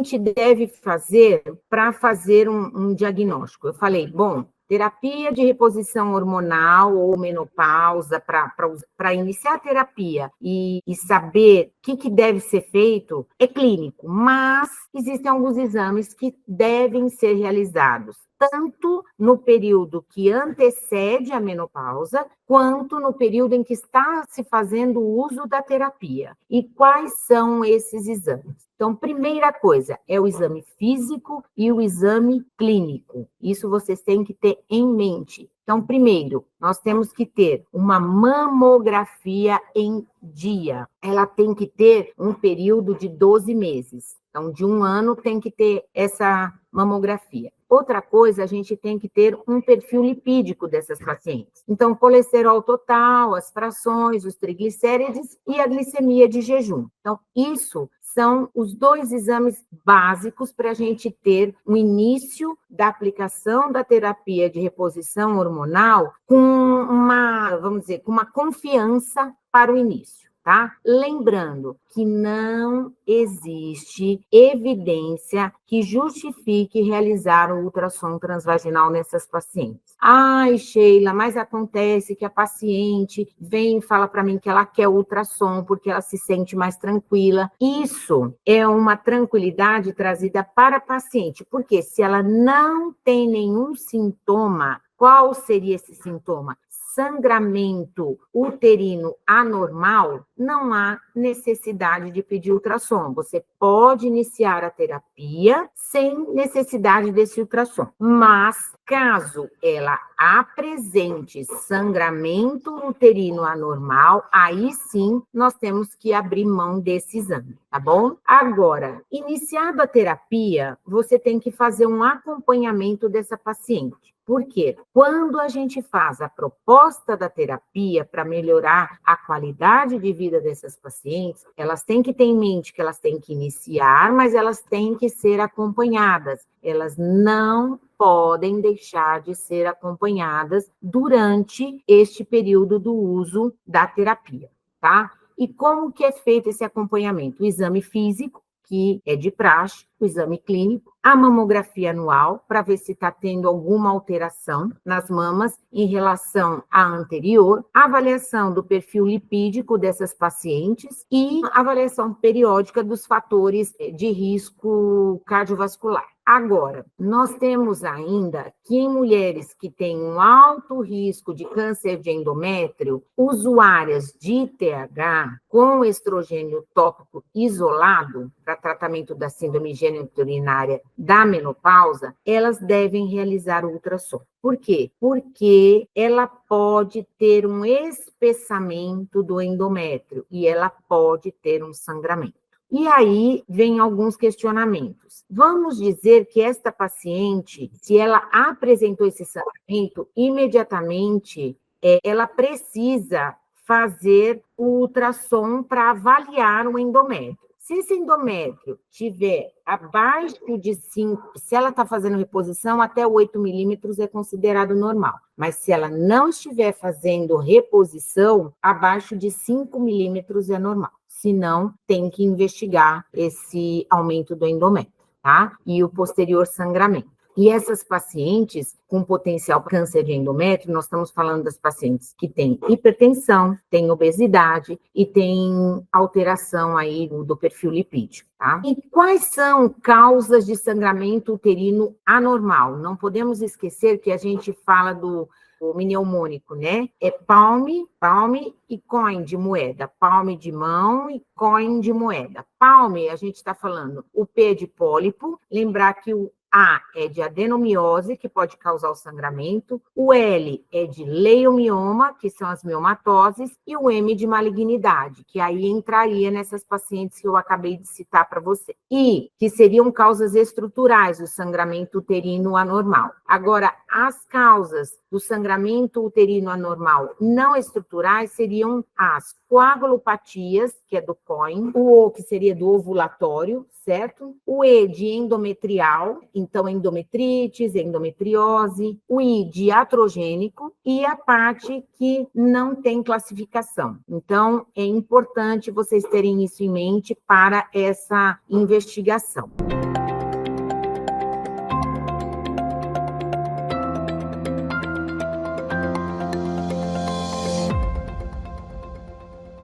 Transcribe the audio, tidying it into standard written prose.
gente deve fazer para fazer um diagnóstico? Eu falei, bom, terapia de reposição hormonal ou menopausa, para iniciar a terapia e saber o que deve ser feito, é clínico, mas existem alguns exames que devem ser realizados, tanto no período que antecede a menopausa, quanto no período em que está se fazendo o uso da terapia. E quais são esses exames? Então, primeira coisa, é o exame físico e o exame clínico. Isso vocês têm que ter em mente. Então, primeiro, nós temos que ter uma mamografia em dia. Ela tem que ter um período de 12 meses. Então, de 1 ano tem que ter essa mamografia. Outra coisa, a gente tem que ter um perfil lipídico dessas pacientes. Então, colesterol total, as frações, os triglicérides e a glicemia de jejum. Então, isso são os 2 exames básicos para a gente ter o início da aplicação da terapia de reposição hormonal com uma, vamos dizer, com uma confiança para o início. Tá? Lembrando que não existe evidência que justifique realizar o ultrassom transvaginal nessas pacientes. Ai, Sheila, mas acontece que a paciente vem e fala para mim que ela quer ultrassom porque ela se sente mais tranquila. Isso é uma tranquilidade trazida para a paciente, porque se ela não tem nenhum sintoma, qual seria esse sintoma? Sangramento uterino anormal, não há necessidade de pedir ultrassom. Você pode iniciar a terapia sem necessidade desse ultrassom. Mas, caso ela apresente sangramento uterino anormal, aí sim nós temos que abrir mão desse exame, tá bom? Agora, iniciada a terapia, você tem que fazer um acompanhamento dessa paciente. Por quê? Quando a gente faz a proposta da terapia para melhorar a qualidade de vida dessas pacientes, elas têm que ter em mente que elas têm que iniciar, mas elas têm que ser acompanhadas. Elas não podem deixar de ser acompanhadas durante este período do uso da terapia, tá? E como que é feito esse acompanhamento? O exame físico, que é de praxe, o exame clínico, a mamografia anual, para ver se está tendo alguma alteração nas mamas em relação à anterior, a avaliação do perfil lipídico dessas pacientes e a avaliação periódica dos fatores de risco cardiovascular. Agora, nós temos ainda que em mulheres que têm um alto risco de câncer de endométrio, usuárias de TH com estrogênio tópico isolado para tratamento da síndrome geniturinária da menopausa, elas devem realizar o ultrassom. Por quê? Porque ela pode ter um espessamento do endométrio e ela pode ter um sangramento. E aí vem alguns questionamentos. Vamos dizer que esta paciente, se ela apresentou esse sangramento, imediatamente ela precisa fazer o ultrassom para avaliar o endométrio. Se esse endométrio tiver abaixo de 5, se ela está fazendo reposição, até 8 milímetros é considerado normal. Mas se ela não estiver fazendo reposição, abaixo de 5 milímetros é normal. Se não, tem que investigar esse aumento do endométrio, tá? E o posterior sangramento. E essas pacientes com potencial câncer de endométrio, nós estamos falando das pacientes que têm hipertensão, têm obesidade e têm alteração aí do perfil lipídico, tá? E quais são causas de sangramento uterino anormal? Não podemos esquecer que a gente fala do mnemônico, né? É palme e coin de moeda. Palme de mão e coin de moeda. Palme, a gente está falando o P de pólipo, lembrar que o A é de adenomiose, que pode causar o sangramento, o L é de leiomioma, que são as miomatoses, e o M de malignidade, que aí entraria nessas pacientes que eu acabei de citar para você. E que seriam causas estruturais do sangramento uterino anormal. Agora, as causas do sangramento uterino anormal não estruturais seriam as coagulopatias, que é do COIN, o O, que seria do ovulatório, certo? O E de endometrial, então endometrites, endometriose, o I de iatrogênico e a parte que não tem classificação. Então, é importante vocês terem isso em mente para essa investigação.